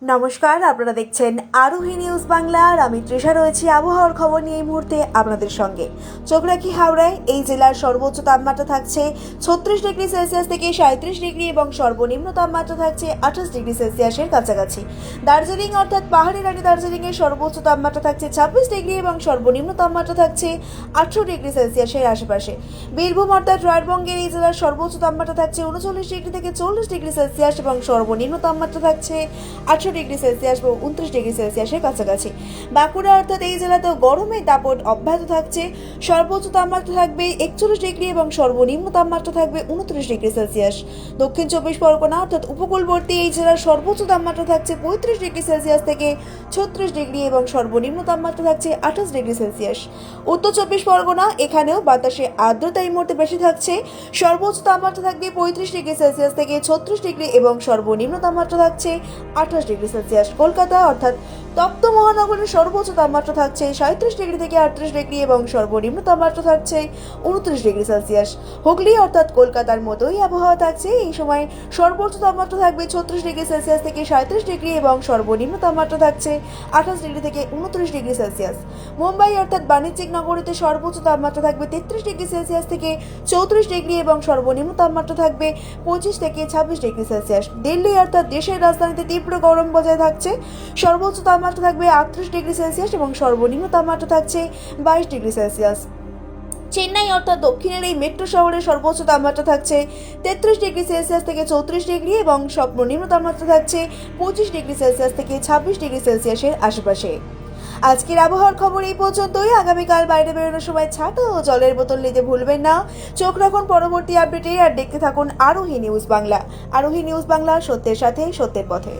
নমস্কার, আপনারা দেখছেন আরোহী নিউজ বাংলা। আর আমি তৃষা রয়েছি আবহাওয়ার খবর নিয়ে এই মুহূর্তে আপনাদের সঙ্গে। চোখ রাখি হাওড়ায়। এই জেলার সর্বোচ্চ তাপমাত্রা থাকছে 36 ডিগ্রি সেলসিয়াস থেকে 37 ডিগ্রি এবং সর্বনিম্ন তাপমাত্রা থাকছে 28 ডিগ্রি সেলসিয়াসের কাছাকাছি। দার্জিলিং অর্থাৎ পাহাড়ি রানী দার্জিলিংয়ের সর্বোচ্চ তাপমাত্রা থাকছে 26 ডিগ্রি এবং সর্বনিম্ন তাপমাত্রা থাকছে 18 ডিগ্রি সেলসিয়াসের আশেপাশে। বীরভূম অর্থাৎ রায়গঞ্জের এই জেলার সর্বোচ্চ তাপমাত্রা থাকছে 39 ডিগ্রি থেকে 40 ডিগ্রি সেলসিয়াস এবং সর্বনিম্ন তাপমাত্রা থাকছে 18 ডিগ্রি সেলসিয়াস এবং 29 ডিগ্রি সেলসিয়াসের কাছাকাছি। বাঁকুড়া অর্থাৎ এই জেলাতেও গরমের দাপট অব্যাহত থাকছে। সর্বোচ্চ তাপমাত্রা থাকবে 41 ডিগ্রি এবং সর্বনিম্ন তাপমাত্রা থাকবে 29 ডিগ্রি সেলসিয়াস। দক্ষিণ চব্বিশ পরগনা অর্থাৎ উপকূলবর্তী এই জেলার সর্বোচ্চ তাপমাত্রা থাকছে 35 ডিগ্রি সেলসিয়াস থেকে 36 ডিগ্রি এবং সর্বনিম্ন তাপমাত্রা থাকছে 28 ডিগ্রি সেলসিয়াস। উত্তর চব্বিশ পরগনা, এখানেও বাতাসে আর্দ্রতা এই মুহূর্তে বেশি থাকছে। সর্বোচ্চ তাপমাত্রা থাকবে 35 ডিগ্রি সেলসিয়াস থেকে 36 ডিগ্রি এবং সর্বনিম্ন তাপমাত্রা থাকছে 28 ডিগ্রি সেলসিয়াস। কলকাতা অর্থাৎ তপ্ত মহানগরের সর্বোচ্চ তাপমাত্রা থাকছে 37 ডিগ্রি থেকে 38 ডিগ্রি এবং সর্বনিম্ন তাপমাত্রা থাকছে 29 ডিগ্রি সেলসিয়াস। হুগলি অর্থাৎ কলকাতার মতোই আবহাওয়া থাকছে। এই সময় সর্বোচ্চ তাপমাত্রা থাকবে 36 ডিগ্রি সেলসিয়াস থেকে 37 ডিগ্রি এবং সর্বনিম্ন তাপমাত্রা থাকছে 28 ডিগ্রি থেকে 29 ডিগ্রি সেলসিয়াস। মুম্বাই অর্থাৎ বাণিজ্যিক নগরীতে সর্বোচ্চ তাপমাত্রা থাকবে 33 ডিগ্রি সেলসিয়াস থেকে 34 ডিগ্রি এবং সর্বনিম্ন তাপমাত্রা থাকবে 25 থেকে 26 ডিগ্রি সেলসিয়াস। দিল্লি অর্থাৎ দেশের রাজধানীতে তীব্র গরম বজায় থাকছে। সর্বোচ্চ তাপমাত্রা থাকবে 38 ডিগ্রি সেলসিয়াস এবং সর্বনিম্ন তাপমাত্রা থাকছে 22 ডিগ্রি সেলসিয়াস। চেন্নাই অর্থাৎ দক্ষিণের এই মেট্রো শহরের সর্বোচ্চ তাপমাত্রা থাকছে 33 ডিগ্রি সেলসিয়াস থেকে 34 ডিগ্রি এবং সর্বনিম্ন তাপমাত্রা থাকছে 25 ডিগ্রি সেলসিয়াস থেকে 26 ডিগ্রি সেলসিয়াসের আশেপাশে। আজকের আবহাওয়ার খবর এই পর্যন্তই। আগামীকাল বাইরে বেরোনোর সময় ছাতা ও জলের বোতল নিতে ভুলবেন না। চোখ রাখুন পরবর্তী আপডেটে আর দেখতে থাকুন আরোহী নিউজ বাংলা। আরোহী নিউজ বাংলা, সত্যের সাথে সত্যের পথে।